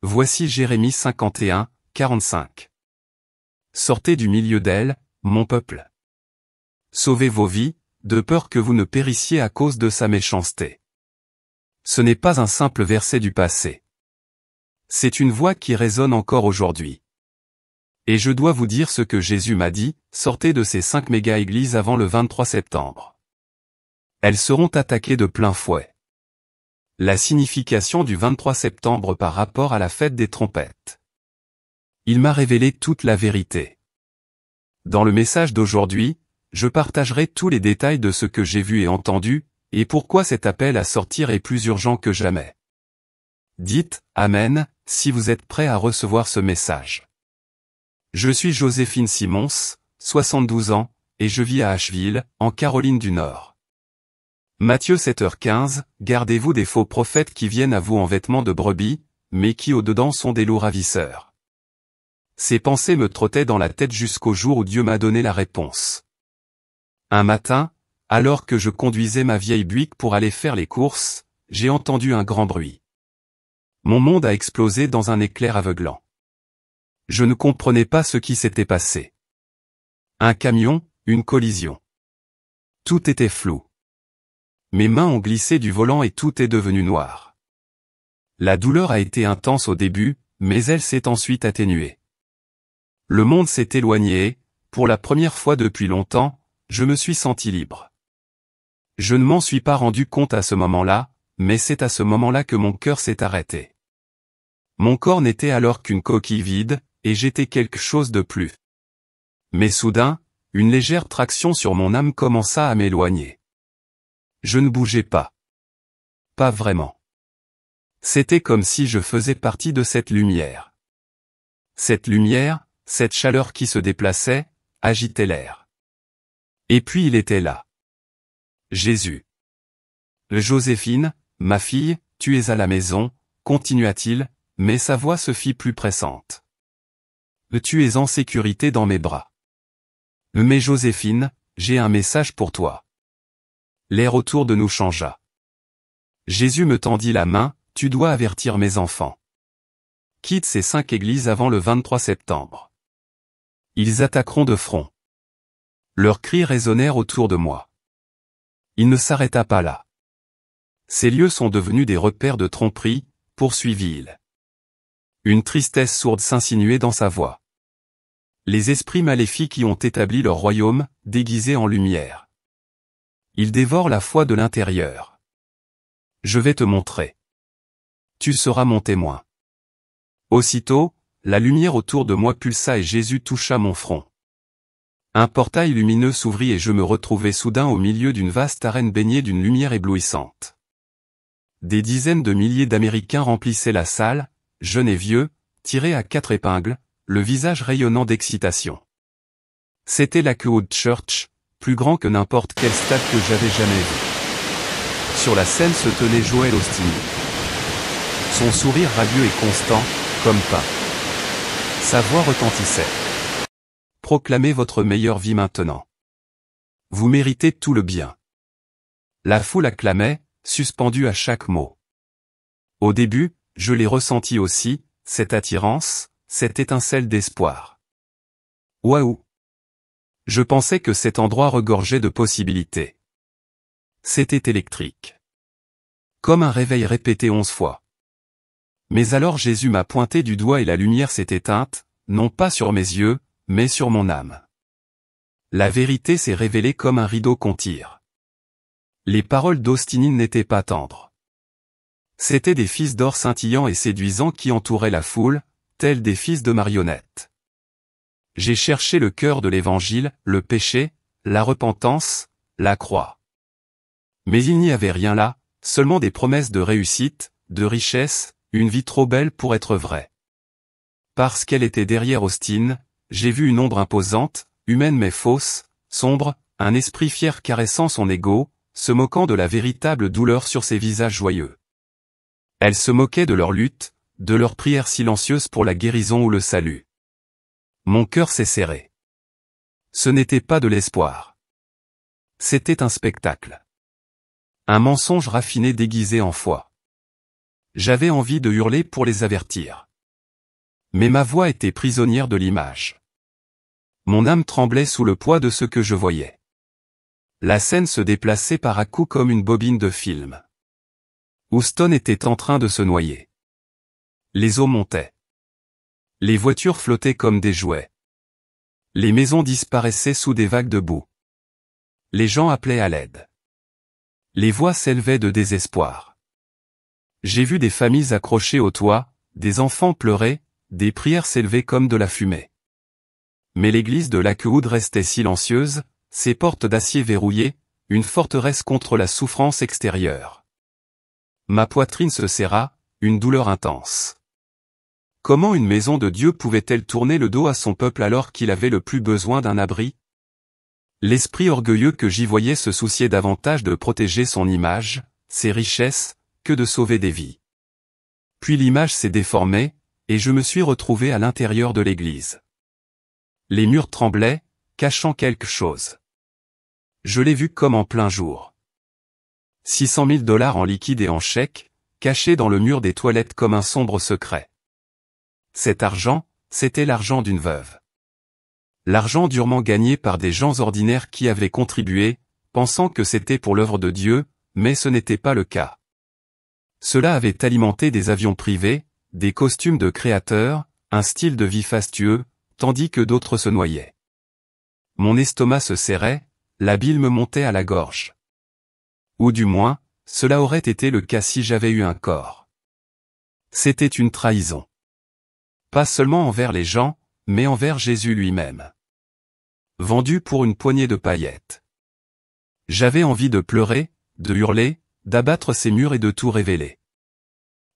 Voici Jérémie 51, 45. Sortez du milieu d'elle, mon peuple. Sauvez vos vies, de peur que vous ne périssiez à cause de sa méchanceté. Ce n'est pas un simple verset du passé. C'est une voix qui résonne encore aujourd'hui. Et je dois vous dire ce que Jésus m'a dit, sortez de ces 5 méga-églises avant le 23 septembre. Elles seront attaquées de plein fouet. La signification du 23 septembre par rapport à la fête des trompettes. Il m'a révélé toute la vérité. Dans le message d'aujourd'hui, je partagerai tous les détails de ce que j'ai vu et entendu, et pourquoi cet appel à sortir est plus urgent que jamais. Dites « Amen » si vous êtes prêts à recevoir ce message. Je suis Joséphine Simons, 72 ans, et je vis à Asheville, en Caroline du Nord. Matthieu 7h15, gardez-vous des faux prophètes qui viennent à vous en vêtements de brebis, mais qui au-dedans sont des loups ravisseurs. Ces pensées me trottaient dans la tête jusqu'au jour où Dieu m'a donné la réponse. Un matin, alors que je conduisais ma vieille Buick pour aller faire les courses, j'ai entendu un grand bruit. Mon monde a explosé dans un éclair aveuglant. Je ne comprenais pas ce qui s'était passé. Un camion, une collision. Tout était flou. Mes mains ont glissé du volant et tout est devenu noir. La douleur a été intense au début, mais elle s'est ensuite atténuée. Le monde s'est éloigné et, pour la première fois depuis longtemps, je me suis senti libre. Je ne m'en suis pas rendu compte à ce moment-là, mais c'est à ce moment-là que mon cœur s'est arrêté. Mon corps n'était alors qu'une coquille vide, et j'étais quelque chose de plus. Mais soudain, une légère traction sur mon âme commença à m'éloigner. Je ne bougeais pas. Pas vraiment. C'était comme si je faisais partie de cette lumière. Cette lumière, cette chaleur qui se déplaçait, agitait l'air. Et puis il était là. Jésus. Joséphine, ma fille, tu es à la maison, continua-t-il, mais sa voix se fit plus pressante. Tu es en sécurité dans mes bras. Mais Joséphine, j'ai un message pour toi. L'air autour de nous changea. Jésus me tendit la main, tu dois avertir mes enfants. Quitte ces 5 églises avant le 23 septembre. Ils attaqueront de front. Leurs cris résonnèrent autour de moi. Il ne s'arrêta pas là. Ces lieux sont devenus des repères de tromperie, poursuivit-il. Une tristesse sourde s'insinuait dans sa voix. Les esprits maléfiques y ont établi leur royaume, déguisé en lumière. Ils dévorent la foi de l'intérieur. Je vais te montrer. Tu seras mon témoin. Aussitôt, la lumière autour de moi pulsa et Jésus toucha mon front. Un portail lumineux s'ouvrit et je me retrouvai soudain au milieu d'une vaste arène baignée d'une lumière éblouissante. Des dizaines de milliers d'Américains remplissaient la salle, jeunes et vieux, tirés à 4 épingles, le visage rayonnant d'excitation. C'était la Lakewood Church, plus grand que n'importe quel stade que j'avais jamais vu. Sur la scène se tenait Joel Osteen. Son sourire radieux et constant, comme pas. Sa voix retentissait. Proclamez votre meilleure vie maintenant. Vous méritez tout le bien. La foule acclamait, suspendue à chaque mot. Au début, je l'ai ressenti aussi, cette attirance, cette étincelle d'espoir. Waouh! Je pensais que cet endroit regorgeait de possibilités. C'était électrique. Comme un réveil répété 11 fois. Mais alors Jésus m'a pointé du doigt et la lumière s'est éteinte, non pas sur mes yeux, mais sur mon âme. La vérité s'est révélée comme un rideau qu'on tire. Les paroles d'Austin n'étaient pas tendres. C'étaient des fils d'or scintillants et séduisants qui entouraient la foule, tels des fils de marionnettes. J'ai cherché le cœur de l'évangile, le péché, la repentance, la croix. Mais il n'y avait rien là, seulement des promesses de réussite, de richesse, une vie trop belle pour être vraie. Parce qu'elle était derrière Austin, j'ai vu une ombre imposante, humaine mais fausse, sombre, un esprit fier caressant son ego, se moquant de la véritable douleur sur ses visages joyeux. Elle se moquait de leur lutte, de leurs prières silencieuses pour la guérison ou le salut. Mon cœur s'est serré. Ce n'était pas de l'espoir. C'était un spectacle. Un mensonge raffiné déguisé en foi. J'avais envie de hurler pour les avertir. Mais ma voix était prisonnière de l'image. Mon âme tremblait sous le poids de ce que je voyais. La scène se déplaçait par à-coups comme une bobine de film. Houston était en train de se noyer. Les eaux montaient. Les voitures flottaient comme des jouets. Les maisons disparaissaient sous des vagues de boue. Les gens appelaient à l'aide. Les voix s'élevaient de désespoir. J'ai vu des familles accrochées au toit, des enfants pleurer, des prières s'élevaient comme de la fumée. Mais l'église de Lakewood restait silencieuse, ses portes d'acier verrouillées, une forteresse contre la souffrance extérieure. Ma poitrine se serra, une douleur intense. Comment une maison de Dieu pouvait-elle tourner le dos à son peuple alors qu'il avait le plus besoin d'un abri? L'esprit orgueilleux que j'y voyais se souciait davantage de protéger son image, ses richesses, que de sauver des vies. Puis l'image s'est déformée, et je me suis retrouvé à l'intérieur de l'église. Les murs tremblaient, cachant quelque chose. Je l'ai vu comme en plein jour. 600 000 $ en liquide et en chèque, cachés dans le mur des toilettes comme un sombre secret. Cet argent, c'était l'argent d'une veuve. L'argent durement gagné par des gens ordinaires qui avaient contribué, pensant que c'était pour l'œuvre de Dieu, mais ce n'était pas le cas. Cela avait alimenté des avions privés, des costumes de créateurs, un style de vie fastueux, tandis que d'autres se noyaient. Mon estomac se serrait, la bile me montait à la gorge. Ou du moins, cela aurait été le cas si j'avais eu un corps. C'était une trahison. Pas seulement envers les gens, mais envers Jésus lui-même. Vendu pour une poignée de paillettes. J'avais envie de pleurer, de hurler, d'abattre ces murs et de tout révéler.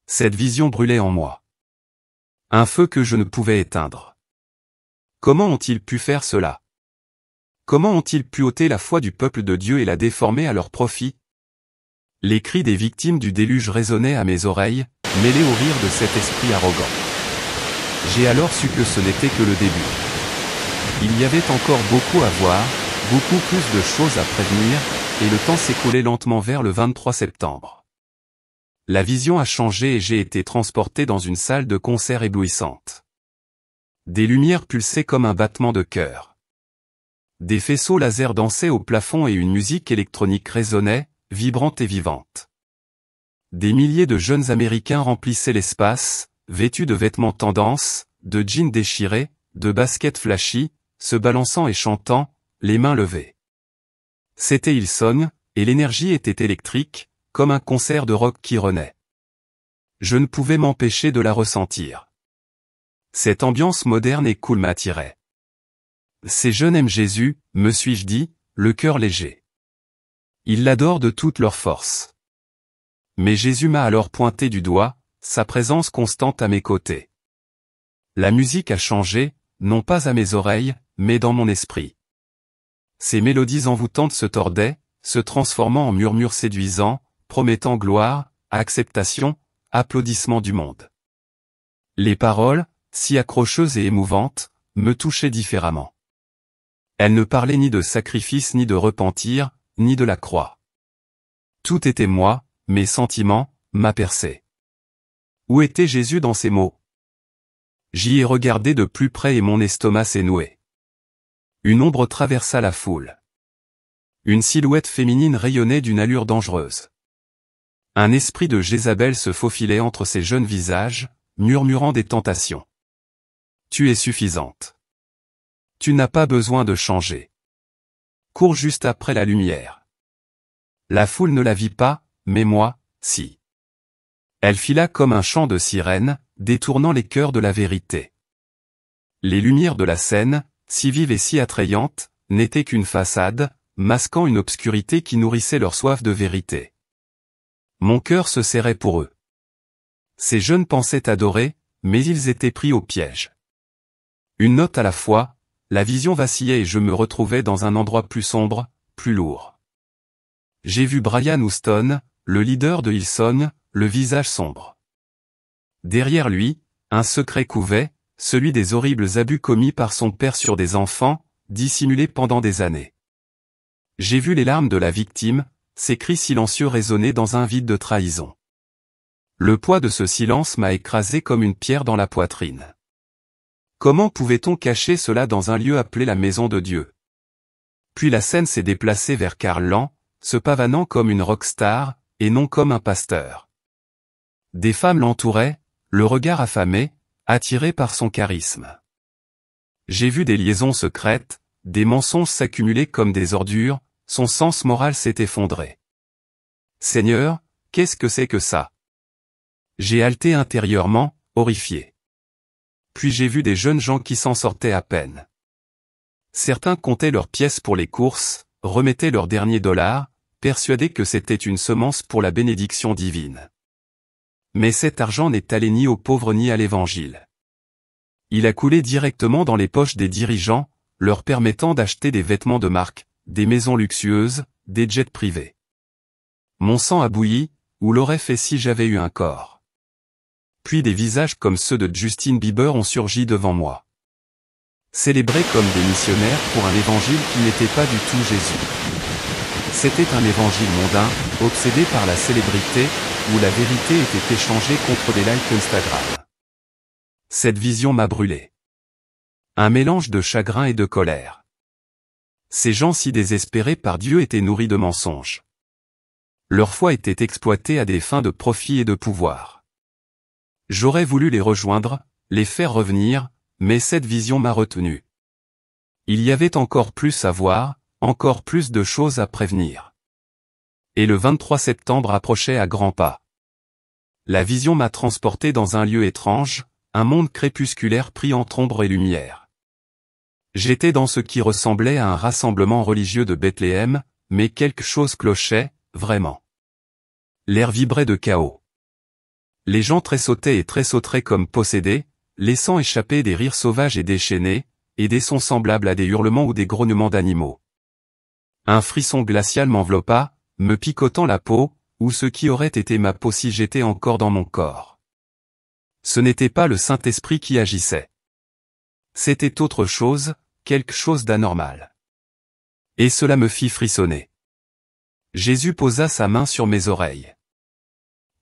Cette vision brûlait en moi. Un feu que je ne pouvais éteindre. Comment ont-ils pu faire cela? Comment ont-ils pu ôter la foi du peuple de Dieu et la déformer à leur profit? Les cris des victimes du déluge résonnaient à mes oreilles, mêlés au rire de cet esprit arrogant. J'ai alors su que ce n'était que le début. Il y avait encore beaucoup à voir, beaucoup plus de choses à prévenir, et le temps s'écoulait lentement vers le 23 septembre. La vision a changé et j'ai été transporté dans une salle de concert éblouissante. Des lumières pulsaient comme un battement de cœur. Des faisceaux laser dansaient au plafond et une musique électronique résonnait, vibrante et vivante. Des milliers de jeunes Américains remplissaient l'espace, vêtus de vêtements tendance, de jeans déchirés, de baskets flashy, se balançant et chantant, les mains levées. C'était Hillsong, et l'énergie était électrique, comme un concert de rock qui renaît. Je ne pouvais m'empêcher de la ressentir. Cette ambiance moderne et cool m'attirait. Ces jeunes aiment Jésus, me suis-je dit, le cœur léger. Ils l'adorent de toute leur force. Mais Jésus m'a alors pointé du doigt, sa présence constante à mes côtés. La musique a changé, non pas à mes oreilles, mais dans mon esprit. Ces mélodies envoûtantes se tordaient, se transformant en murmures séduisants, promettant gloire, acceptation, applaudissements du monde. Les paroles, si accrocheuses et émouvantes, me touchaient différemment. Elles ne parlaient ni de sacrifice ni de repentir, ni de la croix. Tout était moi, mes sentiments, ma percée. Où était Jésus dans ces mots? J'y ai regardé de plus près et mon estomac s'est noué. Une ombre traversa la foule. Une silhouette féminine rayonnait d'une allure dangereuse. Un esprit de Jézabel se faufilait entre ces jeunes visages, murmurant des tentations. Tu es suffisante. Tu n'as pas besoin de changer. Cours juste après la lumière. La foule ne la vit pas, mais moi, si. Elle fila comme un chant de sirène, détournant les cœurs de la vérité. Les lumières de la scène, si vives et si attrayantes, n'étaient qu'une façade, masquant une obscurité qui nourrissait leur soif de vérité. Mon cœur se serrait pour eux. Ces jeunes pensaient adorer, mais ils étaient pris au piège. Une note à la fois, la vision vacillait et je me retrouvais dans un endroit plus sombre, plus lourd. J'ai vu Brian Houston, le leader de Hillsong, le visage sombre. Derrière lui, un secret couvait, celui des horribles abus commis par son père sur des enfants, dissimulés pendant des années. J'ai vu les larmes de la victime, ses cris silencieux résonner dans un vide de trahison. Le poids de ce silence m'a écrasé comme une pierre dans la poitrine. Comment pouvait-on cacher cela dans un lieu appelé la maison de Dieu? Puis la scène s'est déplacée vers Karl Land, se pavanant comme une rockstar, et non comme un pasteur. Des femmes l'entouraient, le regard affamé, attiré par son charisme. J'ai vu des liaisons secrètes, des mensonges s'accumuler comme des ordures, son sens moral s'est effondré. Seigneur, qu'est-ce que c'est que ça? J'ai haleté intérieurement, horrifié. Puis j'ai vu des jeunes gens qui s'en sortaient à peine. Certains comptaient leurs pièces pour les courses, remettaient leurs derniers dollars, persuadés que c'était une semence pour la bénédiction divine. Mais cet argent n'est allé ni aux pauvres ni à l'Évangile. Il a coulé directement dans les poches des dirigeants, leur permettant d'acheter des vêtements de marque, des maisons luxueuses, des jets privés. Mon sang a bouilli, ou l'aurait fait si j'avais eu un corps. Puis des visages comme ceux de Justin Bieber ont surgi devant moi. Célébrés comme des missionnaires pour un évangile qui n'était pas du tout Jésus. C'était un évangile mondain, obsédé par la célébrité, où la vérité était échangée contre des likes Instagram. Cette vision m'a brûlé. Un mélange de chagrin et de colère. Ces gens si désespérés par Dieu étaient nourris de mensonges. Leur foi était exploitée à des fins de profit et de pouvoir. J'aurais voulu les rejoindre, les faire revenir, mais cette vision m'a retenu. Il y avait encore plus à voir, encore plus de choses à prévenir. Et le 23 septembre approchait à grands pas. La vision m'a transporté dans un lieu étrange, un monde crépusculaire pris entre ombre et lumière. J'étais dans ce qui ressemblait à un rassemblement religieux de Bethléem, mais quelque chose clochait, vraiment. L'air vibrait de chaos. Les gens tressautaient et tressauteraient comme possédés, laissant échapper des rires sauvages et déchaînés, et des sons semblables à des hurlements ou des grognements d'animaux. Un frisson glacial m'enveloppa, me picotant la peau, ou ce qui aurait été ma peau si j'étais encore dans mon corps. Ce n'était pas le Saint-Esprit qui agissait. C'était autre chose, quelque chose d'anormal. Et cela me fit frissonner. Jésus posa sa main sur mes oreilles.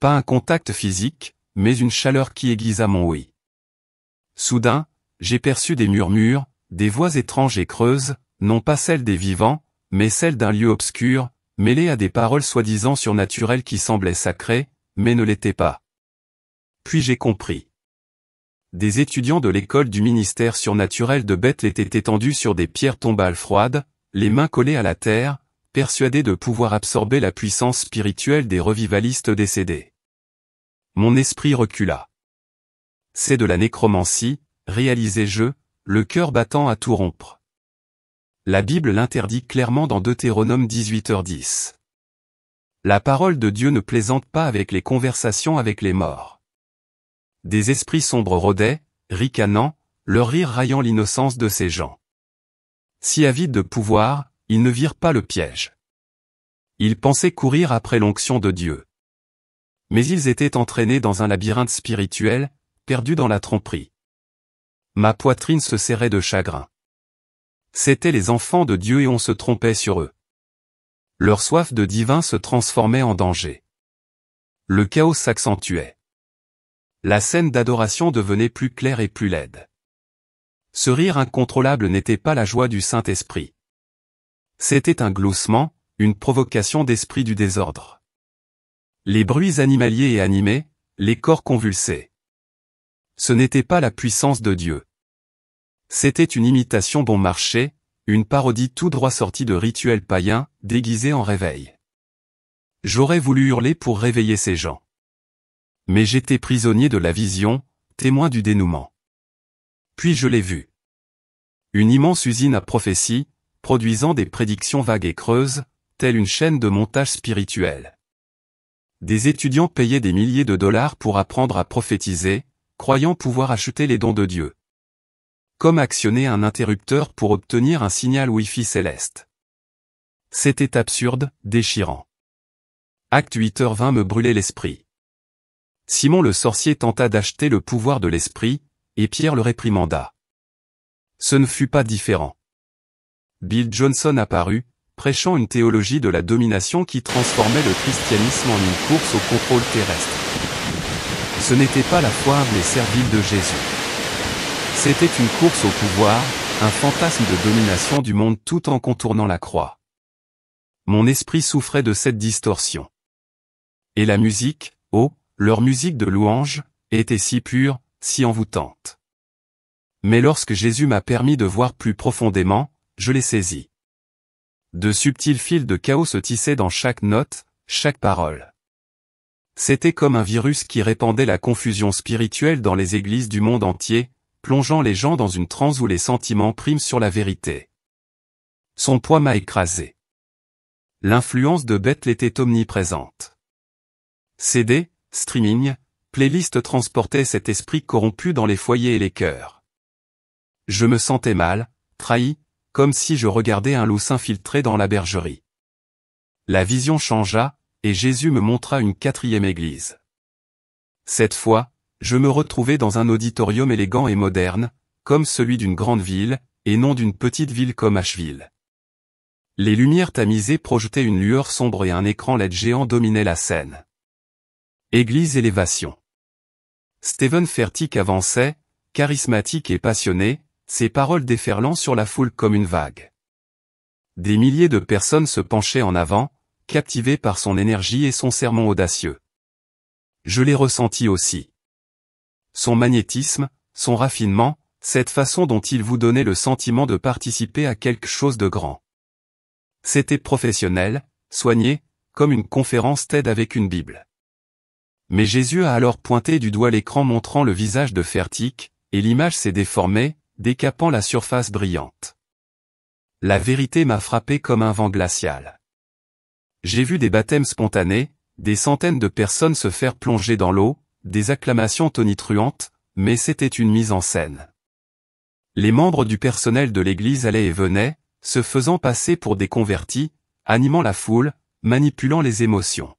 Pas un contact physique, mais une chaleur qui aiguisa mon ouïe. Soudain, j'ai perçu des murmures, des voix étranges et creuses, non pas celles des vivants, mais celles d'un lieu obscur, mêlées à des paroles soi-disant surnaturelles qui semblaient sacrées, mais ne l'étaient pas. Puis j'ai compris. Des étudiants de l'école du ministère surnaturel de Bethel étaient étendus sur des pierres tombales froides, les mains collées à la terre, persuadés de pouvoir absorber la puissance spirituelle des revivalistes décédés. Mon esprit recula. C'est de la nécromancie, réalisais-je, le cœur battant à tout rompre. La Bible l'interdit clairement dans Deutéronome 18h10. La parole de Dieu ne plaisante pas avec les conversations avec les morts. Des esprits sombres rôdaient, ricanant, leur rire raillant l'innocence de ces gens. Si avides de pouvoir, ils ne virent pas le piège. Ils pensaient courir après l'onction de Dieu. Mais ils étaient entraînés dans un labyrinthe spirituel, perdus dans la tromperie. Ma poitrine se serrait de chagrin. C'étaient les enfants de Dieu et on se trompait sur eux. Leur soif de divin se transformait en danger. Le chaos s'accentuait. La scène d'adoration devenait plus claire et plus laide. Ce rire incontrôlable n'était pas la joie du Saint-Esprit. C'était un gloussement, une provocation d'esprit du désordre. Les bruits animaliers et animés, les corps convulsés. Ce n'était pas la puissance de Dieu. C'était une imitation bon marché, une parodie tout droit sortie de rituels païens, déguisés en réveil. J'aurais voulu hurler pour réveiller ces gens. Mais j'étais prisonnier de la vision, témoin du dénouement. Puis je l'ai vu. Une immense usine à prophétie, produisant des prédictions vagues et creuses, telle une chaîne de montage spirituel. Des étudiants payaient des milliers de dollars pour apprendre à prophétiser, croyant pouvoir acheter les dons de Dieu. Comme actionner un interrupteur pour obtenir un signal Wi-Fi céleste. C'était absurde, déchirant. Acte 8h20 me brûlait l'esprit. Simon le sorcier tenta d'acheter le pouvoir de l'esprit, et Pierre le réprimanda. Ce ne fut pas différent. Bill Johnson apparut, prêchant une théologie de la domination qui transformait le christianisme en une course au contrôle terrestre. Ce n'était pas la foi humble et servile de Jésus. C'était une course au pouvoir, un fantasme de domination du monde tout en contournant la croix. Mon esprit souffrait de cette distorsion. Et la musique, oh, leur musique de louange, était si pure, si envoûtante. Mais lorsque Jésus m'a permis de voir plus profondément, je l'ai saisi. De subtils fils de chaos se tissaient dans chaque note, chaque parole. C'était comme un virus qui répandait la confusion spirituelle dans les églises du monde entier, plongeant les gens dans une transe où les sentiments priment sur la vérité. Son poids m'a écrasé. L'influence de Bethel était omniprésente. CD, streaming, playlist transportaient cet esprit corrompu dans les foyers et les cœurs. Je me sentais mal, trahi, comme si je regardais un loup s'infiltrer dans la bergerie. La vision changea, et Jésus me montra une 4e église. Cette fois, je me retrouvais dans un auditorium élégant et moderne, comme celui d'une grande ville, et non d'une petite ville comme Asheville. Les lumières tamisées projetaient une lueur sombre et un écran LED géant dominait la scène. Église élévation. Stephen Furtick avançait, charismatique et passionné, ses paroles déferlant sur la foule comme une vague. Des milliers de personnes se penchaient en avant, captivées par son énergie et son sermon audacieux. Je l'ai ressenti aussi. Son magnétisme, son raffinement, cette façon dont il vous donnait le sentiment de participer à quelque chose de grand. C'était professionnel, soigné, comme une conférence TED avec une Bible. Mais Jésus a alors pointé du doigt l'écran montrant le visage de Furtick, et l'image s'est déformée, décapant la surface brillante. La vérité m'a frappé comme un vent glacial. J'ai vu des baptêmes spontanés, des centaines de personnes se faire plonger dans l'eau, des acclamations tonitruantes, mais c'était une mise en scène. Les membres du personnel de l'église allaient et venaient, se faisant passer pour des convertis, animant la foule, manipulant les émotions.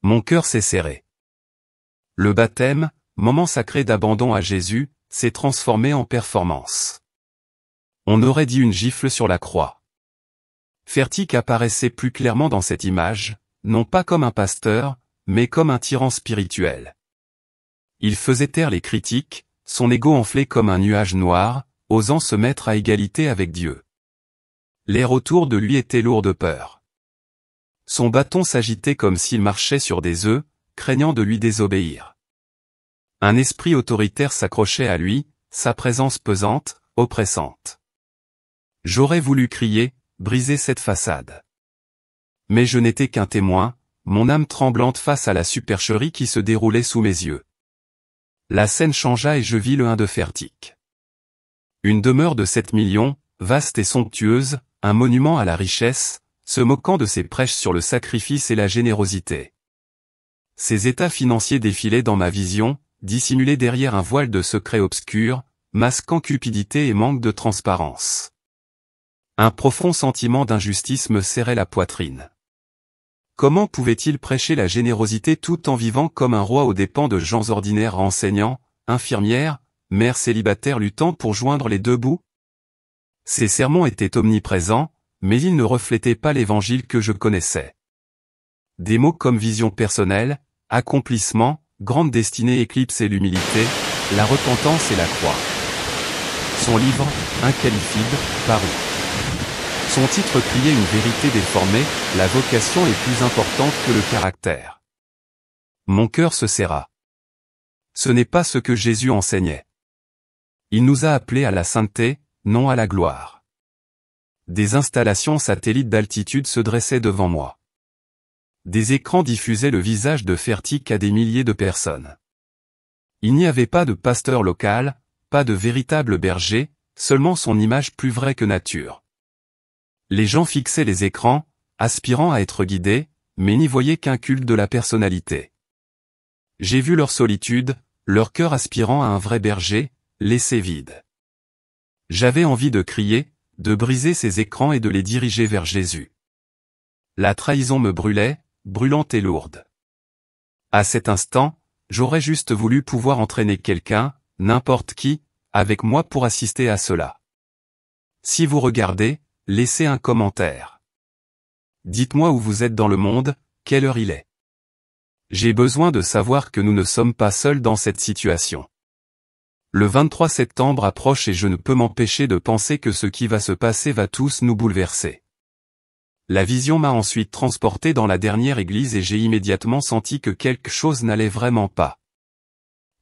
Mon cœur s'est serré. Le baptême, moment sacré d'abandon à Jésus, s'est transformé en performance. On aurait dit une gifle sur la croix. Furtick apparaissait plus clairement dans cette image, non pas comme un pasteur, mais comme un tyran spirituel. Il faisait taire les critiques, son ego enflé comme un nuage noir, osant se mettre à égalité avec Dieu. L'air autour de lui était lourd de peur. Son bâton s'agitait comme s'il marchait sur des œufs, craignant de lui désobéir. Un esprit autoritaire s'accrochait à lui, sa présence pesante, oppressante. J'aurais voulu crier, briser cette façade. Mais je n'étais qu'un témoin, mon âme tremblante face à la supercherie qui se déroulait sous mes yeux. La scène changea et je vis le 1 de Furtick. Une demeure de 7 millions, vaste et somptueuse, un monument à la richesse, se moquant de ses prêches sur le sacrifice et la générosité. Ses états financiers défilaient dans ma vision, dissimulés derrière un voile de secrets obscurs, masquant cupidité et manque de transparence. Un profond sentiment d'injustice me serrait la poitrine. Comment pouvait-il prêcher la générosité tout en vivant comme un roi aux dépens de gens ordinaires enseignants, infirmières, mères célibataires luttant pour joindre les deux bouts? Ses sermons étaient omniprésents, mais ils ne reflétaient pas l'évangile que je connaissais. Des mots comme vision personnelle, accomplissement, grande destinée éclipsaient l'humilité, la repentance et la croix. Son livre, inqualifiable, parut. Son titre criait une vérité déformée, la vocation est plus importante que le caractère. Mon cœur se serra. Ce n'est pas ce que Jésus enseignait. Il nous a appelés à la sainteté, non à la gloire. Des installations satellites d'altitude se dressaient devant moi. Des écrans diffusaient le visage de Furtick à des milliers de personnes. Il n'y avait pas de pasteur local, pas de véritable berger, seulement son image plus vraie que nature. Les gens fixaient les écrans, aspirant à être guidés, mais n'y voyaient qu'un culte de la personnalité. J'ai vu leur solitude, leur cœur aspirant à un vrai berger, laissé vide. J'avais envie de crier, de briser ces écrans et de les diriger vers Jésus. La trahison me brûlait, brûlante et lourde. À cet instant, j'aurais juste voulu pouvoir entraîner quelqu'un, n'importe qui, avec moi pour assister à cela. Si vous regardez, laissez un commentaire. Dites-moi où vous êtes dans le monde, quelle heure il est. J'ai besoin de savoir que nous ne sommes pas seuls dans cette situation. Le 23 septembre approche et je ne peux m'empêcher de penser que ce qui va se passer va tous nous bouleverser. La vision m'a ensuite transporté dans la dernière église et j'ai immédiatement senti que quelque chose n'allait vraiment pas.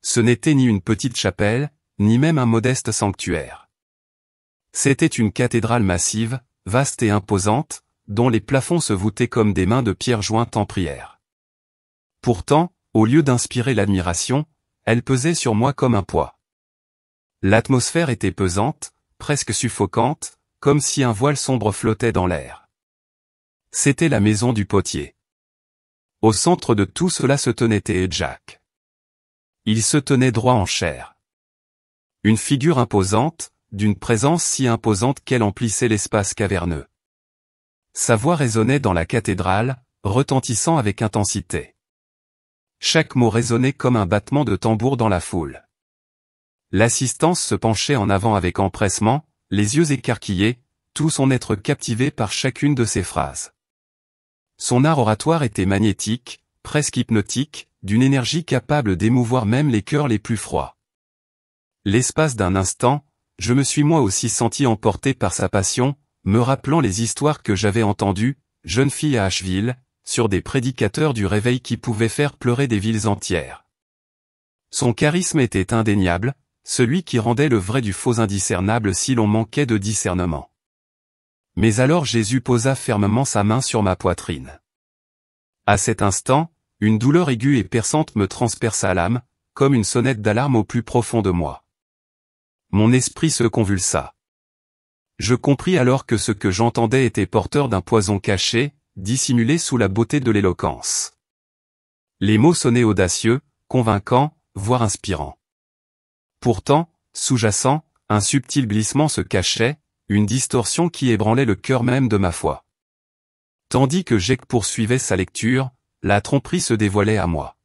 Ce n'était ni une petite chapelle, ni même un modeste sanctuaire. C'était une cathédrale massive, vaste et imposante, dont les plafonds se voûtaient comme des mains de pierre jointes en prière. Pourtant, au lieu d'inspirer l'admiration, elle pesait sur moi comme un poids. L'atmosphère était pesante, presque suffocante, comme si un voile sombre flottait dans l'air. C'était la maison du potier. Au centre de tout cela se tenait Jack. Il se tenait droit en chair. Une figure imposante, d'une présence si imposante qu'elle emplissait l'espace caverneux. Sa voix résonnait dans la cathédrale, retentissant avec intensité. Chaque mot résonnait comme un battement de tambour dans la foule. L'assistance se penchait en avant avec empressement, les yeux écarquillés, tout son être captivé par chacune de ses phrases. Son art oratoire était magnétique, presque hypnotique, d'une énergie capable d'émouvoir même les cœurs les plus froids. L'espace d'un instant, je me suis moi aussi senti emporté par sa passion, me rappelant les histoires que j'avais entendues, jeune fille à Asheville, sur des prédicateurs du réveil qui pouvaient faire pleurer des villes entières. Son charisme était indéniable, celui qui rendait le vrai du faux indiscernable si l'on manquait de discernement. Mais alors Jésus posa fermement sa main sur ma poitrine. À cet instant, une douleur aiguë et perçante me transperça l'âme, comme une sonnette d'alarme au plus profond de moi. Mon esprit se convulsa. Je compris alors que ce que j'entendais était porteur d'un poison caché, dissimulé sous la beauté de l'éloquence. Les mots sonnaient audacieux, convaincants, voire inspirants. Pourtant, sous-jacent, un subtil glissement se cachait, une distorsion qui ébranlait le cœur même de ma foi. Tandis que Jack poursuivait sa lecture, la tromperie se dévoilait à moi.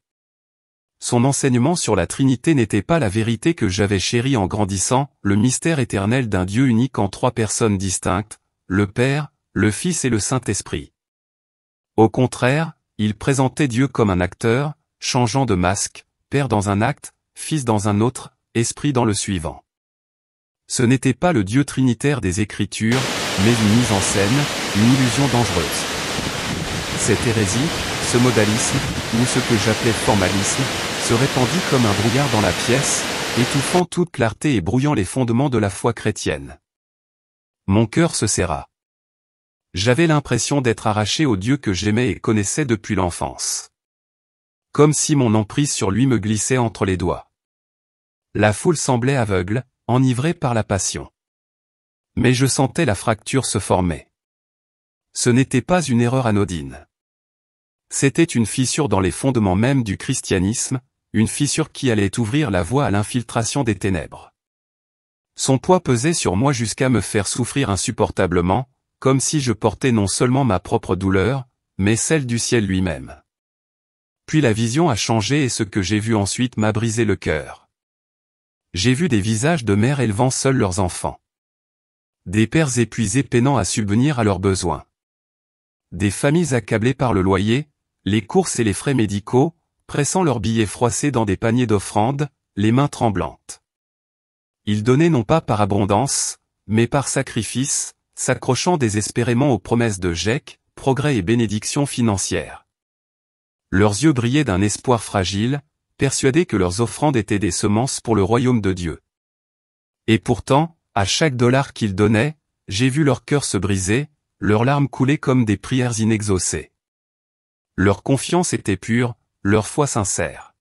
Son enseignement sur la Trinité n'était pas la vérité que j'avais chérie en grandissant, le mystère éternel d'un Dieu unique en trois personnes distinctes, le Père, le Fils et le Saint-Esprit. Au contraire, il présentait Dieu comme un acteur, changeant de masque, Père dans un acte, Fils dans un autre, Esprit dans le suivant. Ce n'était pas le Dieu trinitaire des Écritures, mais une mise en scène, une illusion dangereuse. Cette hérésie, ce modalisme, ou ce que j'appelais formalisme, se répandit comme un brouillard dans la pièce, étouffant toute clarté et brouillant les fondements de la foi chrétienne. Mon cœur se serra. J'avais l'impression d'être arraché au Dieu que j'aimais et connaissais depuis l'enfance. Comme si mon emprise sur lui me glissait entre les doigts. La foule semblait aveugle, enivrée par la passion. Mais je sentais la fracture se former. Ce n'était pas une erreur anodine. C'était une fissure dans les fondements même du christianisme, une fissure qui allait ouvrir la voie à l'infiltration des ténèbres. Son poids pesait sur moi jusqu'à me faire souffrir insupportablement, comme si je portais non seulement ma propre douleur, mais celle du ciel lui-même. Puis la vision a changé et ce que j'ai vu ensuite m'a brisé le cœur. J'ai vu des visages de mères élevant seuls leurs enfants. Des pères épuisés peinant à subvenir à leurs besoins. Des familles accablées par le loyer, les courses et les frais médicaux, pressant leurs billets froissés dans des paniers d'offrandes, les mains tremblantes. Ils donnaient non pas par abondance, mais par sacrifice, s'accrochant désespérément aux promesses de Jack, progrès et bénédictions financières. Leurs yeux brillaient d'un espoir fragile, persuadés que leurs offrandes étaient des semences pour le royaume de Dieu. Et pourtant, à chaque dollar qu'ils donnaient, j'ai vu leur cœur se briser, leurs larmes couler comme des prières inexaucées. Leur confiance était pure, leur foi sincère.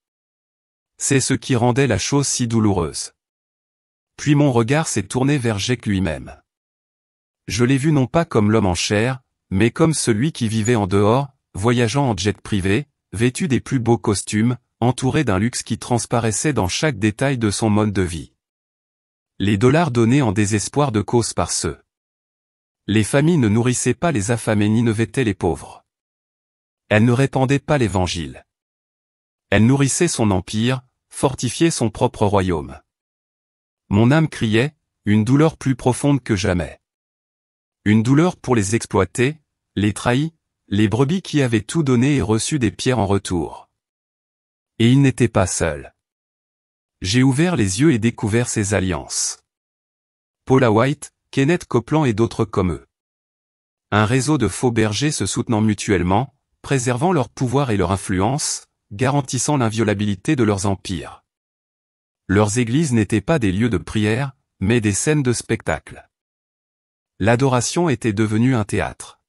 C'est ce qui rendait la chose si douloureuse. Puis mon regard s'est tourné vers Jack lui-même. Je l'ai vu non pas comme l'homme en chair, mais comme celui qui vivait en dehors, voyageant en jet privé, vêtu des plus beaux costumes, entouré d'un luxe qui transparaissait dans chaque détail de son mode de vie. Les dollars donnés en désespoir de cause par ceux. Les familles ne nourrissaient pas les affamés ni ne vêtaient les pauvres. Elles ne répandaient pas l'évangile. Elles nourrissaient son empire, fortifiaient son propre royaume. Mon âme criait, une douleur plus profonde que jamais. Une douleur pour les exploités, les trahis, les brebis qui avaient tout donné et reçu des pierres en retour. Et il n'était pas seul. J'ai ouvert les yeux et découvert ces alliances. Paula White, Kenneth Copeland et d'autres comme eux. Un réseau de faux bergers se soutenant mutuellement, préservant leur pouvoir et leur influence, garantissant l'inviolabilité de leurs empires. Leurs églises n'étaient pas des lieux de prière, mais des scènes de spectacle. L'adoration était devenue un théâtre.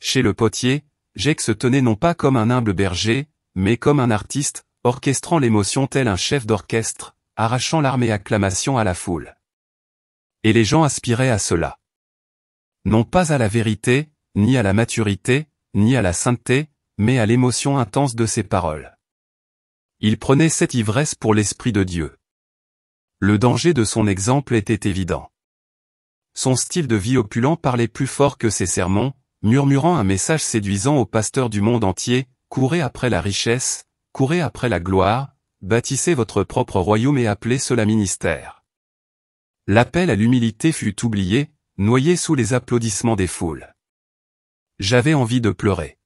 Chez le potier, Jake se tenait non pas comme un humble berger, mais comme un artiste, orchestrant l'émotion tel un chef d'orchestre, arrachant larmes et acclamations à la foule. Et les gens aspiraient à cela. Non pas à la vérité, ni à la maturité, ni à la sainteté, mais à l'émotion intense de ses paroles. Il prenait cette ivresse pour l'Esprit de Dieu. Le danger de son exemple était évident. Son style de vie opulent parlait plus fort que ses sermons, murmurant un message séduisant aux pasteurs du monde entier: courez après la richesse, courez après la gloire, bâtissez votre propre royaume et appelez cela ministère. L'appel à l'humilité fut oublié, noyé sous les applaudissements des foules. J'avais envie de pleurer.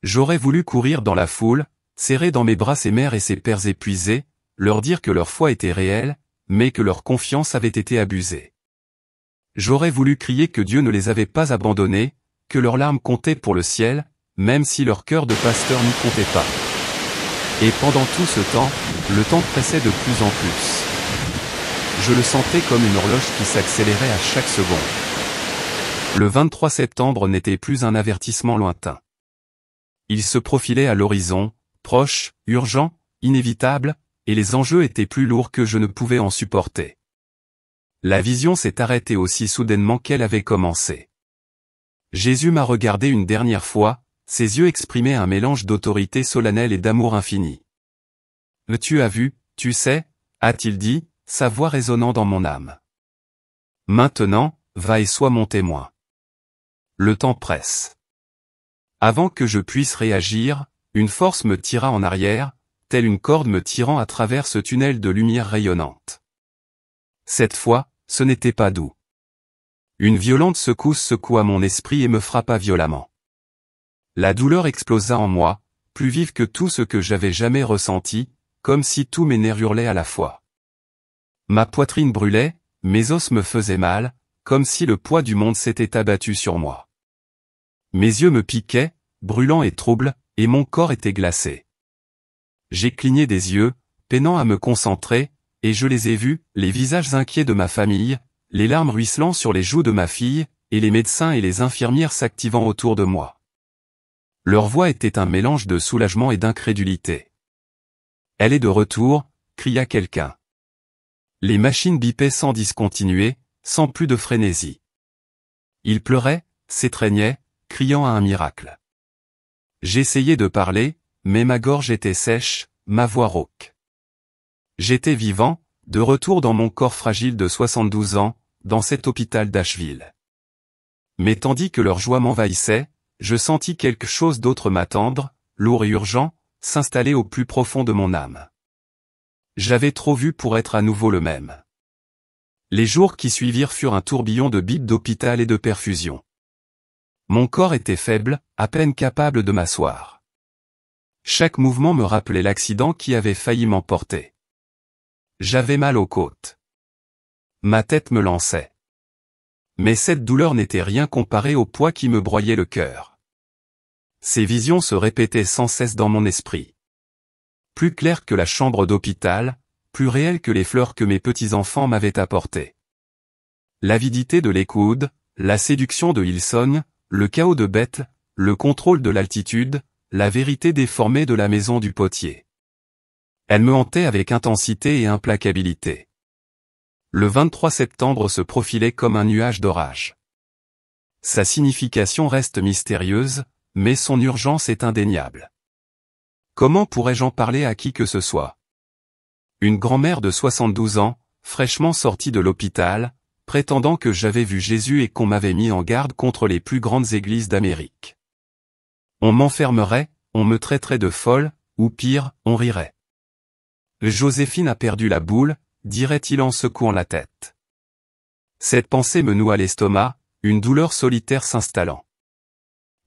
J'aurais voulu courir dans la foule, serrer dans mes bras ses mères et ses pères épuisés, leur dire que leur foi était réelle, mais que leur confiance avait été abusée. J'aurais voulu crier que Dieu ne les avait pas abandonnés, que leurs larmes comptaient pour le ciel, même si leur cœur de pasteur n'y comptait pas. Et pendant tout ce temps, le temps pressait de plus en plus. Je le sentais comme une horloge qui s'accélérait à chaque seconde. Le 23 septembre n'était plus un avertissement lointain. Il se profilait à l'horizon, proche, urgent, inévitable, et les enjeux étaient plus lourds que je ne pouvais en supporter. La vision s'est arrêtée aussi soudainement qu'elle avait commencé. Jésus m'a regardé une dernière fois, ses yeux exprimaient un mélange d'autorité solennelle et d'amour infini. « Tu as vu, tu sais » a-t-il dit, sa voix résonnant dans mon âme. « Maintenant, va et sois mon témoin. » Le temps presse. Avant que je puisse réagir, une force me tira en arrière, telle une corde me tirant à travers ce tunnel de lumière rayonnante. Cette fois, ce n'était pas doux. Une violente secousse secoua mon esprit et me frappa violemment. La douleur explosa en moi, plus vive que tout ce que j'avais jamais ressenti, comme si tous mes nerfs hurlaient à la fois. Ma poitrine brûlait, mes os me faisaient mal, comme si le poids du monde s'était abattu sur moi. Mes yeux me piquaient, brûlants et troubles, et mon corps était glacé. J'ai cligné des yeux, peinant à me concentrer, et je les ai vus, les visages inquiets de ma famille, les larmes ruisselant sur les joues de ma fille, et les médecins et les infirmières s'activant autour de moi. Leur voix était un mélange de soulagement et d'incrédulité. « Elle est de retour », cria quelqu'un. Les machines bipaient sans discontinuer, sans plus de frénésie. Ils pleuraient, s'étreignaient, criant à un miracle. J'essayais de parler, mais ma gorge était sèche, ma voix rauque. J'étais vivant, de retour dans mon corps fragile de 72 ans, dans cet hôpital d'Asheville. Mais tandis que leur joie m'envahissait, je sentis quelque chose d'autre m'attendre, lourd et urgent, s'installer au plus profond de mon âme. J'avais trop vu pour être à nouveau le même. Les jours qui suivirent furent un tourbillon de bips d'hôpital et de perfusion. Mon corps était faible, à peine capable de m'asseoir. Chaque mouvement me rappelait l'accident qui avait failli m'emporter. J'avais mal aux côtes. Ma tête me lançait. Mais cette douleur n'était rien comparée au poids qui me broyait le cœur. Ces visions se répétaient sans cesse dans mon esprit. Plus claires que la chambre d'hôpital, plus réelles que les fleurs que mes petits-enfants m'avaient apportées. L'avidité de Lakewood, la séduction de Hillsong, le chaos de Beth, le contrôle de l'altitude, la vérité déformée de la maison du potier. Elle me hantait avec intensité et implacabilité. Le 23 septembre se profilait comme un nuage d'orage. Sa signification reste mystérieuse, mais son urgence est indéniable. Comment pourrais-je en parler à qui que ce soit? Une grand-mère de 72 ans, fraîchement sortie de l'hôpital, prétendant que j'avais vu Jésus et qu'on m'avait mis en garde contre les plus grandes églises d'Amérique. On m'enfermerait, on me traiterait de folle, ou pire, on rirait. Joséphine a perdu la boule, dirait-il en secouant la tête. Cette pensée me noua l'estomac, une douleur solitaire s'installant.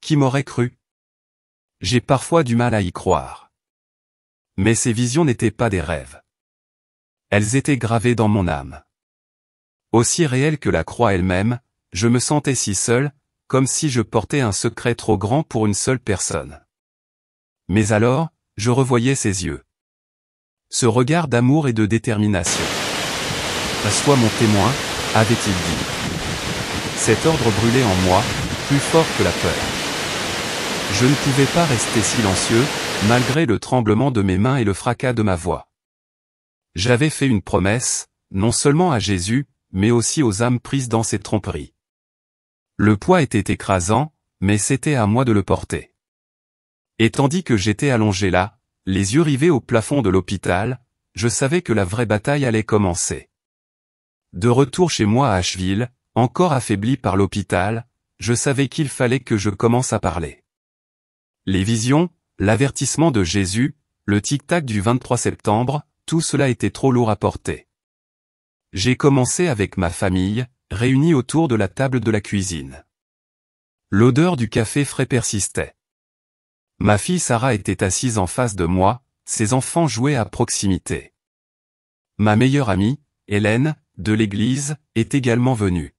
Qui m'aurait cru? J'ai parfois du mal à y croire. Mais ces visions n'étaient pas des rêves. Elles étaient gravées dans mon âme. Aussi réelle que la croix elle-même, je me sentais si seul, comme si je portais un secret trop grand pour une seule personne. Mais alors, je revoyais ses yeux. Ce regard d'amour et de détermination. Sois mon témoin, avait-il dit. Cet ordre brûlait en moi, plus fort que la peur. Je ne pouvais pas rester silencieux, malgré le tremblement de mes mains et le fracas de ma voix. J'avais fait une promesse, non seulement à Jésus, mais aussi aux âmes prises dans ses tromperies. Le poids était écrasant, mais c'était à moi de le porter. Et tandis que j'étais allongé là, les yeux rivés au plafond de l'hôpital, je savais que la vraie bataille allait commencer. De retour chez moi à Asheville, encore affaibli par l'hôpital, je savais qu'il fallait que je commence à parler. Les visions, l'avertissement de Jésus, le tic-tac du 23 septembre, tout cela était trop lourd à porter. J'ai commencé avec ma famille, réunie autour de la table de la cuisine. L'odeur du café frais persistait. Ma fille Sarah était assise en face de moi, ses enfants jouaient à proximité. Ma meilleure amie, Hélène, de l'église, est également venue.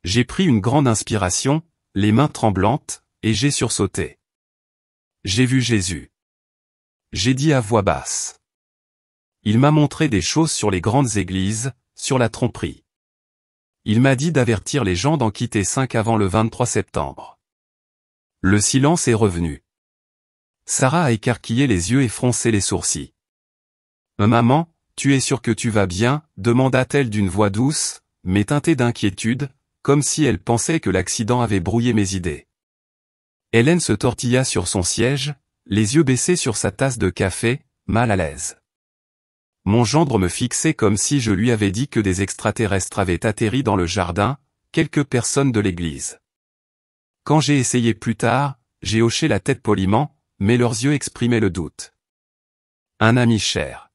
J'ai pris une grande inspiration, les mains tremblantes, et j'ai sursauté. J'ai vu Jésus. J'ai dit à voix basse. Il m'a montré des choses sur les grandes églises, sur la tromperie. Il m'a dit d'avertir les gens d'en quitter 5 avant le 23 septembre. Le silence est revenu. Sarah a écarquillé les yeux et froncé les sourcils. « Maman, tu es sûre que tu vas bien ?» demanda-t-elle d'une voix douce, mais teintée d'inquiétude, comme si elle pensait que l'accident avait brouillé mes idées. Hélène se tortilla sur son siège, les yeux baissés sur sa tasse de café, mal à l'aise. Mon gendre me fixait comme si je lui avais dit que des extraterrestres avaient atterri dans le jardin, quelques personnes de l'église. Quand j'ai essayé plus tard, j'ai hoché la tête poliment, mais leurs yeux exprimaient le doute. Un ami cher.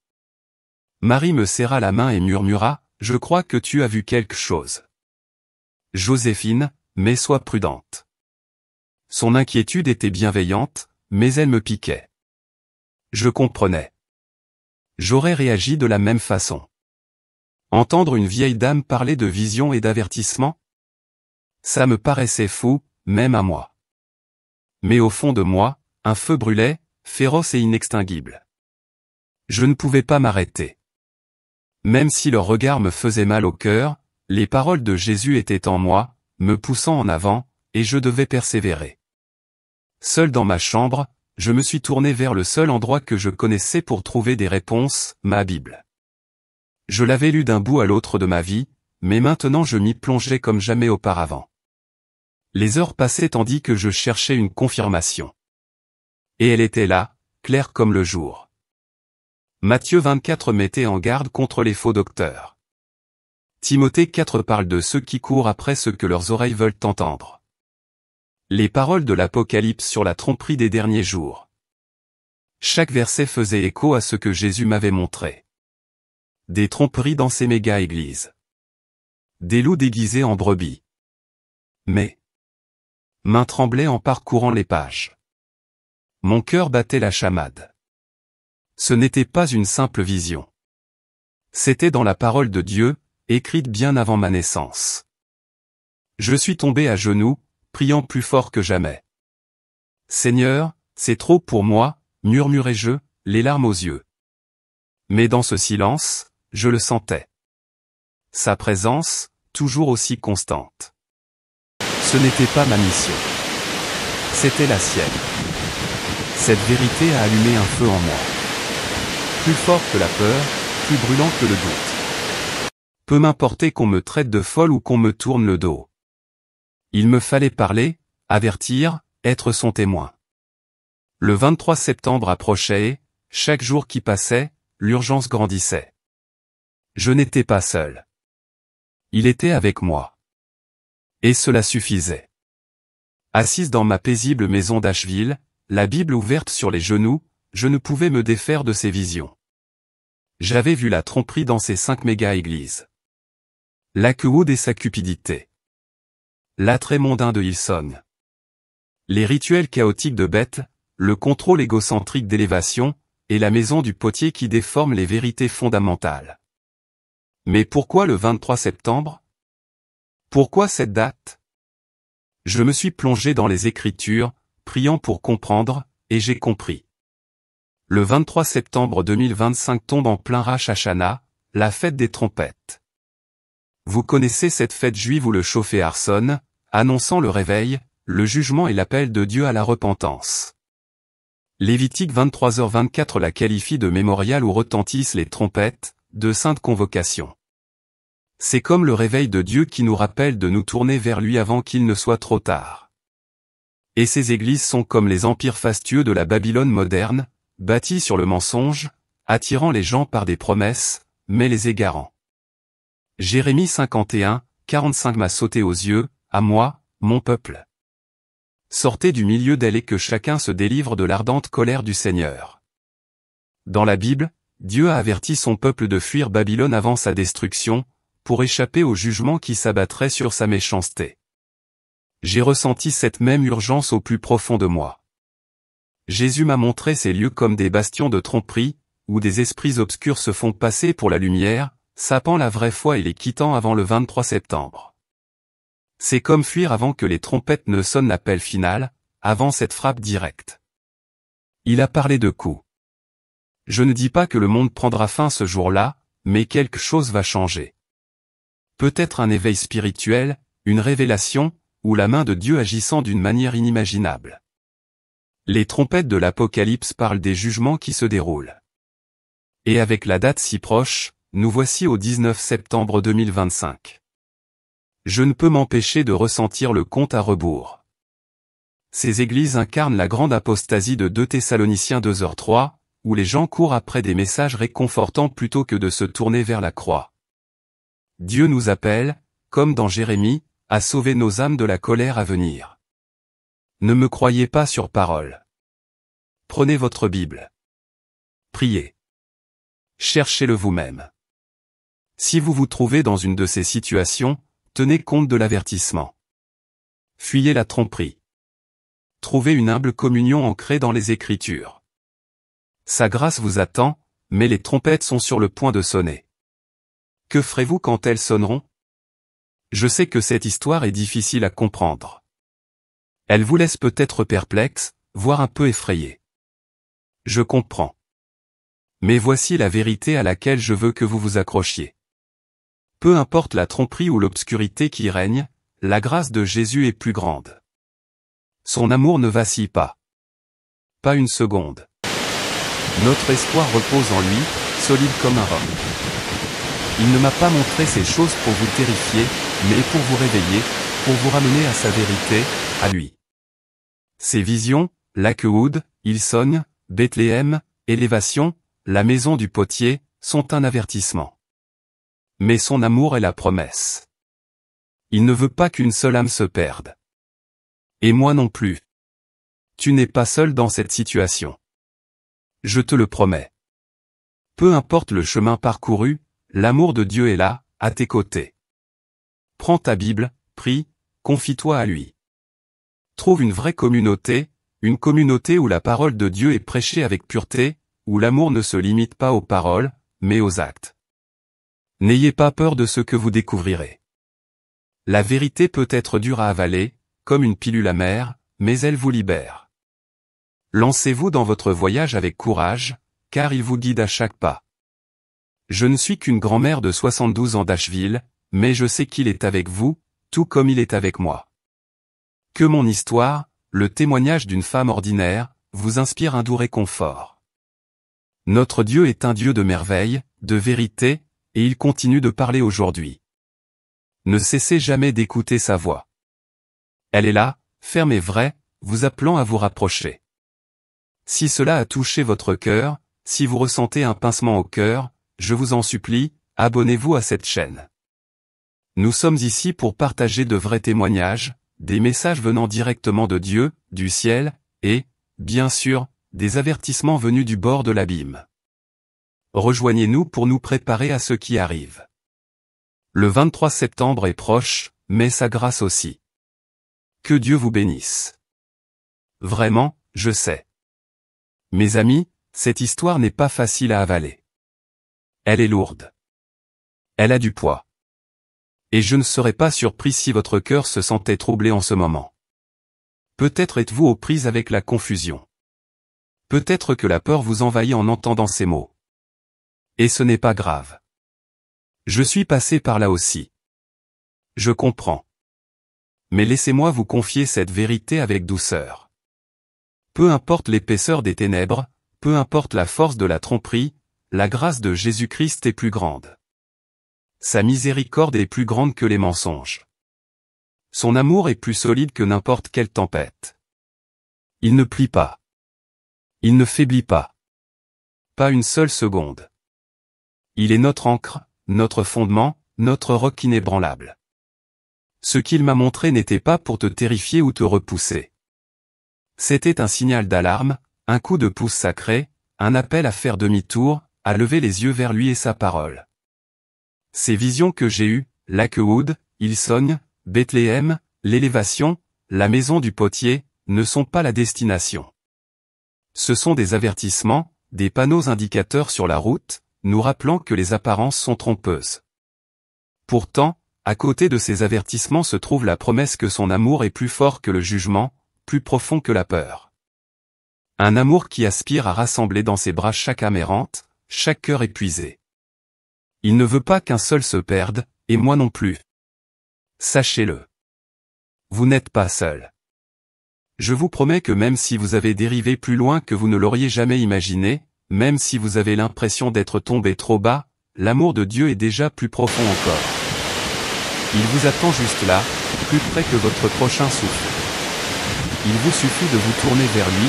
Marie me serra la main et murmura, « Je crois que tu as vu quelque chose. » Joséphine, mais sois prudente. Son inquiétude était bienveillante, mais elle me piquait. Je comprenais. J'aurais réagi de la même façon. Entendre une vieille dame parler de vision et d'avertissement? Ça me paraissait fou, même à moi. Mais au fond de moi, un feu brûlait, féroce et inextinguible. Je ne pouvais pas m'arrêter. Même si leur regard me faisait mal au cœur, les paroles de Jésus étaient en moi, me poussant en avant, et je devais persévérer. Seul dans ma chambre, je me suis tourné vers le seul endroit que je connaissais pour trouver des réponses, ma Bible. Je l'avais lue d'un bout à l'autre de ma vie, mais maintenant je m'y plongeais comme jamais auparavant. Les heures passaient tandis que je cherchais une confirmation. Et elle était là, claire comme le jour. Matthieu 24 mettait en garde contre les faux docteurs. Timothée 4 parle de ceux qui courent après ce que leurs oreilles veulent entendre. Les paroles de l'Apocalypse sur la tromperie des derniers jours. Chaque verset faisait écho à ce que Jésus m'avait montré. Des tromperies dans ces méga-églises. Des loups déguisés en brebis. Mais main tremblait en parcourant les pages. Mon cœur battait la chamade. Ce n'était pas une simple vision. C'était dans la parole de Dieu, écrite bien avant ma naissance. Je suis tombé à genoux, priant plus fort que jamais. « Seigneur, c'est trop pour moi », murmurai-je, les larmes aux yeux. Mais dans ce silence, je le sentais. Sa présence, toujours aussi constante. Ce n'était pas ma mission. C'était la sienne. Cette vérité a allumé un feu en moi. Plus fort que la peur, plus brûlant que le doute. Peu m'importait qu'on me traite de folle ou qu'on me tourne le dos. Il me fallait parler, avertir, être son témoin. Le 23 septembre approchait et, chaque jour qui passait, l'urgence grandissait. Je n'étais pas seul. Il était avec moi. Et cela suffisait. Assise dans ma paisible maison d'Asheville, la Bible ouverte sur les genoux, je ne pouvais me défaire de ces visions. J'avais vu la tromperie dans ces 5 méga-églises. Lakewood et sa cupidité. L'attrait mondain de Hillsong. Les rituels chaotiques de Beth, le contrôle égocentrique d'élévation, et la maison du potier qui déforme les vérités fondamentales. Mais pourquoi le 23 septembre? Pourquoi cette date? Je me suis plongé dans les Écritures, priant pour comprendre, et j'ai compris. Le 23 septembre 2025 tombe en plein Rosh Hashanah, la fête des trompettes. Vous connaissez cette fête juive où le shofar sonne, annonçant le réveil, le jugement et l'appel de Dieu à la repentance. Lévitique 23h24 la qualifie de mémorial où retentissent les trompettes, de sainte convocation. C'est comme le réveil de Dieu qui nous rappelle de nous tourner vers lui avant qu'il ne soit trop tard. Et ces églises sont comme les empires fastueux de la Babylone moderne, bâtis sur le mensonge, attirant les gens par des promesses, mais les égarant. Jérémie 51, 45 m'a sauté aux yeux, à moi, mon peuple. Sortez du milieu d'elle et que chacun se délivre de l'ardente colère du Seigneur. Dans la Bible, Dieu a averti son peuple de fuir Babylone avant sa destruction, pour échapper au jugement qui s'abattrait sur sa méchanceté. J'ai ressenti cette même urgence au plus profond de moi. Jésus m'a montré ces lieux comme des bastions de tromperie, où des esprits obscurs se font passer pour la lumière, sapant la vraie foi et les quittant avant le 23 septembre. C'est comme fuir avant que les trompettes ne sonnent l'appel final, avant cette frappe directe. Il a parlé de coups. Je ne dis pas que le monde prendra fin ce jour-là, mais quelque chose va changer. Peut-être un éveil spirituel, une révélation, ou la main de Dieu agissant d'une manière inimaginable. Les trompettes de l'Apocalypse parlent des jugements qui se déroulent. Et avec la date si proche, nous voici au 19 septembre 2025. Je ne peux m'empêcher de ressentir le compte à rebours. Ces églises incarnent la grande apostasie de 2 Thessaloniciens 2h3, où les gens courent après des messages réconfortants plutôt que de se tourner vers la croix. Dieu nous appelle, comme dans Jérémie, à sauver nos âmes de la colère à venir. Ne me croyez pas sur parole. Prenez votre Bible. Priez. Cherchez-le vous-même. Si vous vous trouvez dans une de ces situations, tenez compte de l'avertissement. Fuyez la tromperie. Trouvez une humble communion ancrée dans les Écritures. Sa grâce vous attend, mais les trompettes sont sur le point de sonner. Que ferez-vous quand elles sonneront? Je sais que cette histoire est difficile à comprendre. Elle vous laisse peut-être perplexe, voire un peu effrayé. Je comprends. Mais voici la vérité à laquelle je veux que vous vous accrochiez. Peu importe la tromperie ou l'obscurité qui règne, la grâce de Jésus est plus grande. Son amour ne vacille pas. Pas une seconde. Notre espoir repose en lui, solide comme un roc. Il ne m'a pas montré ces choses pour vous terrifier, mais pour vous réveiller, pour vous ramener à sa vérité, à lui. Ces visions, Lakewood, Hillsong, Bethléem, Élévation, la maison du potier, sont un avertissement. Mais son amour est la promesse. Il ne veut pas qu'une seule âme se perde. Et moi non plus. Tu n'es pas seul dans cette situation. Je te le promets. Peu importe le chemin parcouru, l'amour de Dieu est là, à tes côtés. Prends ta Bible, prie, confie-toi à lui. Trouve une vraie communauté, une communauté où la parole de Dieu est prêchée avec pureté, où l'amour ne se limite pas aux paroles, mais aux actes. N'ayez pas peur de ce que vous découvrirez. La vérité peut être dure à avaler, comme une pilule amère, mais elle vous libère. Lancez-vous dans votre voyage avec courage, car il vous guide à chaque pas. Je ne suis qu'une grand-mère de 72 ans d'Asheville, mais je sais qu'il est avec vous, tout comme il est avec moi. Que mon histoire, le témoignage d'une femme ordinaire, vous inspire un doux réconfort. Notre Dieu est un Dieu de merveille, de vérité, et il continue de parler aujourd'hui. Ne cessez jamais d'écouter sa voix. Elle est là, ferme et vraie, vous appelant à vous rapprocher. Si cela a touché votre cœur, si vous ressentez un pincement au cœur, je vous en supplie, abonnez-vous à cette chaîne. Nous sommes ici pour partager de vrais témoignages, des messages venant directement de Dieu, du ciel, et, bien sûr, des avertissements venus du bord de l'abîme. Rejoignez-nous pour nous préparer à ce qui arrive. Le 23 septembre est proche, mais sa grâce aussi. Que Dieu vous bénisse. Vraiment, je sais. Mes amis, cette histoire n'est pas facile à avaler. Elle est lourde. Elle a du poids. Et je ne serais pas surpris si votre cœur se sentait troublé en ce moment. Peut-être êtes-vous aux prises avec la confusion. Peut-être que la peur vous envahit en entendant ces mots. Et ce n'est pas grave. Je suis passé par là aussi. Je comprends. Mais laissez-moi vous confier cette vérité avec douceur. Peu importe l'épaisseur des ténèbres, peu importe la force de la tromperie, la grâce de Jésus-Christ est plus grande. Sa miséricorde est plus grande que les mensonges. Son amour est plus solide que n'importe quelle tempête. Il ne plie pas. Il ne faiblit pas. Pas une seule seconde. Il est notre ancre, notre fondement, notre roc inébranlable. Ce qu'il m'a montré n'était pas pour te terrifier ou te repousser. C'était un signal d'alarme, un coup de pouce sacré, un appel à faire demi-tour, à lever les yeux vers lui et sa parole. Ces visions que j'ai eues, Lakewood, Hillsong, Bethléem, l'élévation, la maison du potier, ne sont pas la destination. Ce sont des avertissements, des panneaux indicateurs sur la route, nous rappelant que les apparences sont trompeuses. Pourtant, à côté de ces avertissements se trouve la promesse que son amour est plus fort que le jugement, plus profond que la peur. Un amour qui aspire à rassembler dans ses bras chaque âme errante, chaque cœur épuisé. Il ne veut pas qu'un seul se perde, et moi non plus. Sachez-le. Vous n'êtes pas seul. Je vous promets que même si vous avez dérivé plus loin que vous ne l'auriez jamais imaginé, même si vous avez l'impression d'être tombé trop bas, l'amour de Dieu est déjà plus profond encore. Il vous attend juste là, plus près que votre prochain souffle. Il vous suffit de vous tourner vers lui,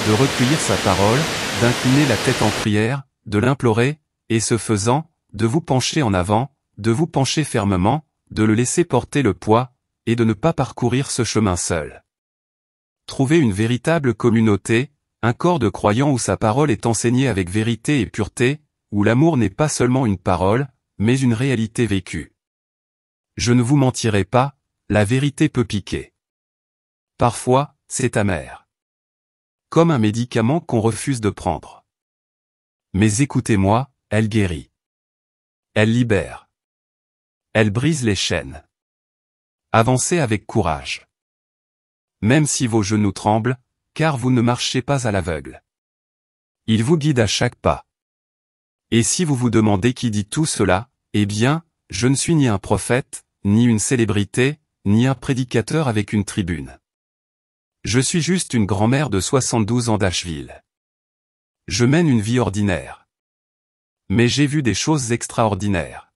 de recueillir sa parole, d'incliner la tête en prière, de l'implorer, et ce faisant, de vous pencher en avant, de vous pencher fermement, de le laisser porter le poids, et de ne pas parcourir ce chemin seul. Trouvez une véritable communauté, un corps de croyants où sa parole est enseignée avec vérité et pureté, où l'amour n'est pas seulement une parole, mais une réalité vécue. Je ne vous mentirai pas, la vérité peut piquer. Parfois, c'est amer. Comme un médicament qu'on refuse de prendre. Mais écoutez-moi, elle guérit. Elle libère. Elle brise les chaînes. Avancez avec courage. Même si vos genoux tremblent, car vous ne marchez pas à l'aveugle. Il vous guide à chaque pas. Et si vous vous demandez qui dit tout cela, eh bien, je ne suis ni un prophète, ni une célébrité, ni un prédicateur avec une tribune. Je suis juste une grand-mère de 72 ans d'Asheville. Je mène une vie ordinaire. Mais j'ai vu des choses extraordinaires.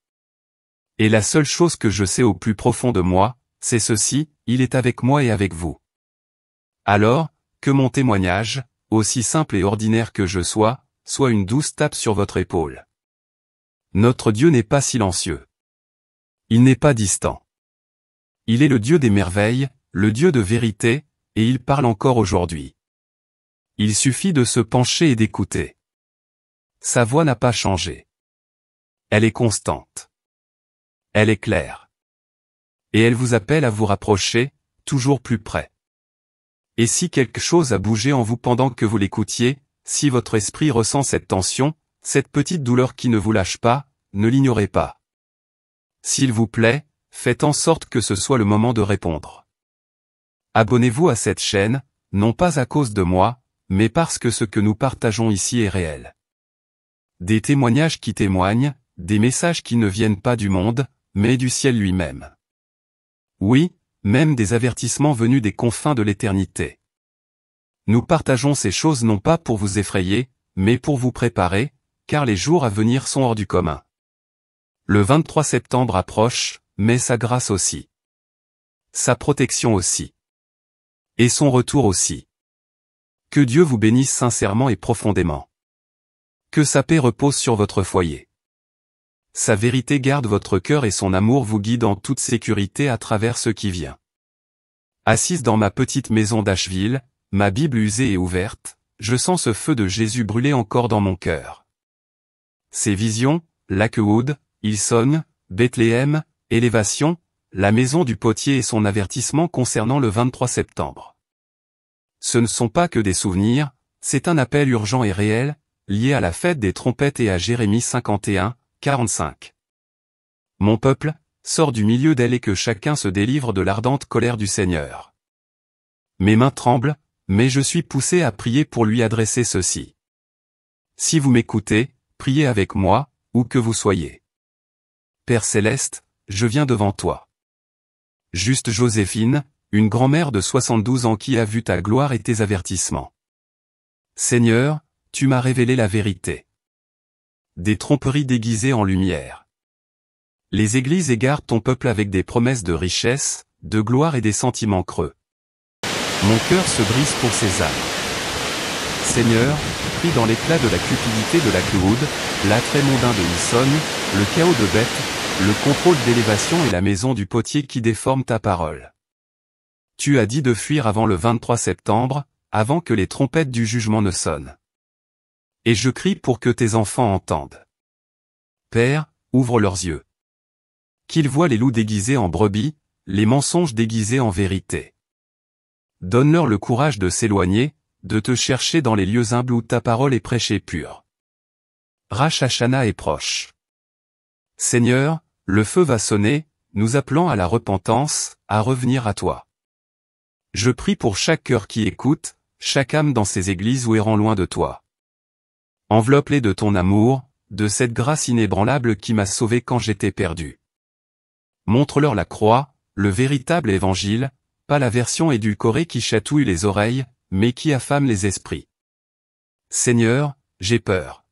Et la seule chose que je sais au plus profond de moi, c'est ceci, il est avec moi et avec vous. Alors, que mon témoignage, aussi simple et ordinaire que je sois, soit une douce tape sur votre épaule. Notre Dieu n'est pas silencieux. Il n'est pas distant. Il est le Dieu des merveilles, le Dieu de vérité, et il parle encore aujourd'hui. Il suffit de se pencher et d'écouter. Sa voix n'a pas changé. Elle est constante. Elle est claire. Et elle vous appelle à vous rapprocher, toujours plus près. Et si quelque chose a bougé en vous pendant que vous l'écoutiez, si votre esprit ressent cette tension, cette petite douleur qui ne vous lâche pas, ne l'ignorez pas. S'il vous plaît, faites en sorte que ce soit le moment de répondre. Abonnez-vous à cette chaîne, non pas à cause de moi, mais parce que ce que nous partageons ici est réel. Des témoignages qui témoignent, des messages qui ne viennent pas du monde, mais du ciel lui-même. Oui, même des avertissements venus des confins de l'éternité. Nous partageons ces choses non pas pour vous effrayer, mais pour vous préparer, car les jours à venir sont hors du commun. Le 23 septembre approche, mais sa grâce aussi. Sa protection aussi. Et son retour aussi. Que Dieu vous bénisse sincèrement et profondément. Que sa paix repose sur votre foyer. Sa vérité garde votre cœur et son amour vous guide en toute sécurité à travers ce qui vient. Assise dans ma petite maison d'Asheville, ma Bible usée et ouverte, je sens ce feu de Jésus brûler encore dans mon cœur. Ces visions, Lakewood, Hillsong, Bethléem, Élévation, la maison du potier et son avertissement concernant le 23 septembre. Ce ne sont pas que des souvenirs, c'est un appel urgent et réel, lié à la fête des trompettes et à Jérémie 51, 45. Mon peuple, sors du milieu d'elle et que chacun se délivre de l'ardente colère du Seigneur. Mes mains tremblent, mais je suis poussé à prier pour lui adresser ceci. Si vous m'écoutez, priez avec moi, où que vous soyez. Père céleste, je viens devant toi. Juste Joséphine, une grand-mère de 72 ans qui a vu ta gloire et tes avertissements. Seigneur, tu m'as révélé la vérité. Des tromperies déguisées en lumière. Les églises égarent ton peuple avec des promesses de richesse, de gloire et des sentiments creux. Mon cœur se brise pour ces âmes. Seigneur, pris dans l'éclat de la cupidité de la Cloud, l'attrait mondain de Hison, le chaos de Beth, le contrôle d'élévation et la maison du potier qui déforment ta parole. Tu as dit de fuir avant le 23 septembre, avant que les trompettes du jugement ne sonnent. Et je crie pour que tes enfants entendent. Père, ouvre leurs yeux. Qu'ils voient les loups déguisés en brebis, les mensonges déguisés en vérité. Donne-leur le courage de s'éloigner, de te chercher dans les lieux humbles où ta parole est prêchée pure. Rosh Hashanah est proche. Seigneur, le feu va sonner, nous appelant à la repentance, à revenir à toi. Je prie pour chaque cœur qui écoute, chaque âme dans ces églises ou errant loin de toi. Enveloppe-les de ton amour, de cette grâce inébranlable qui m'a sauvé quand j'étais perdu. Montre-leur la croix, le véritable évangile, pas la version édulcorée qui chatouille les oreilles, mais qui affame les esprits. Seigneur, j'ai peur.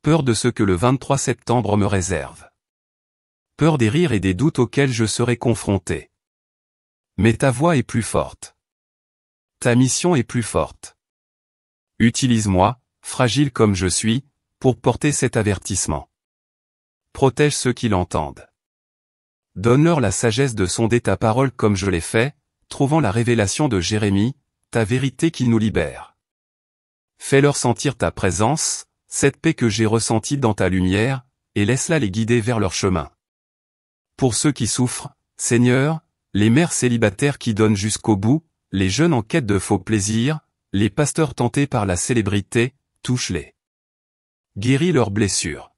Peur de ce que le 23 septembre me réserve. Peur des rires et des doutes auxquels je serai confronté. Mais ta voix est plus forte. Ta mission est plus forte. Utilise-moi, fragile comme je suis, pour porter cet avertissement. Protège ceux qui l'entendent. Donne-leur la sagesse de sonder ta parole comme je l'ai fait, trouvant la révélation de Jérémie, ta vérité qui nous libère. Fais-leur sentir ta présence, cette paix que j'ai ressentie dans ta lumière, et laisse-la les guider vers leur chemin. Pour ceux qui souffrent, Seigneur, les mères célibataires qui donnent jusqu'au bout, les jeunes en quête de faux plaisirs, les pasteurs tentés par la célébrité, touche-les. Guéris leurs blessures.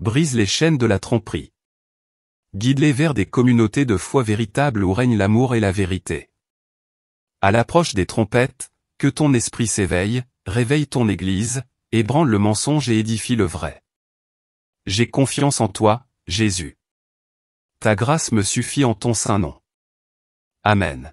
Brise les chaînes de la tromperie. Guide-les vers des communautés de foi véritables où règne l'amour et la vérité. À l'approche des trompettes, que ton esprit s'éveille, réveille ton Église, ébranle le mensonge et édifie le vrai. J'ai confiance en toi, Jésus. Ta grâce me suffit en ton saint nom. Amen.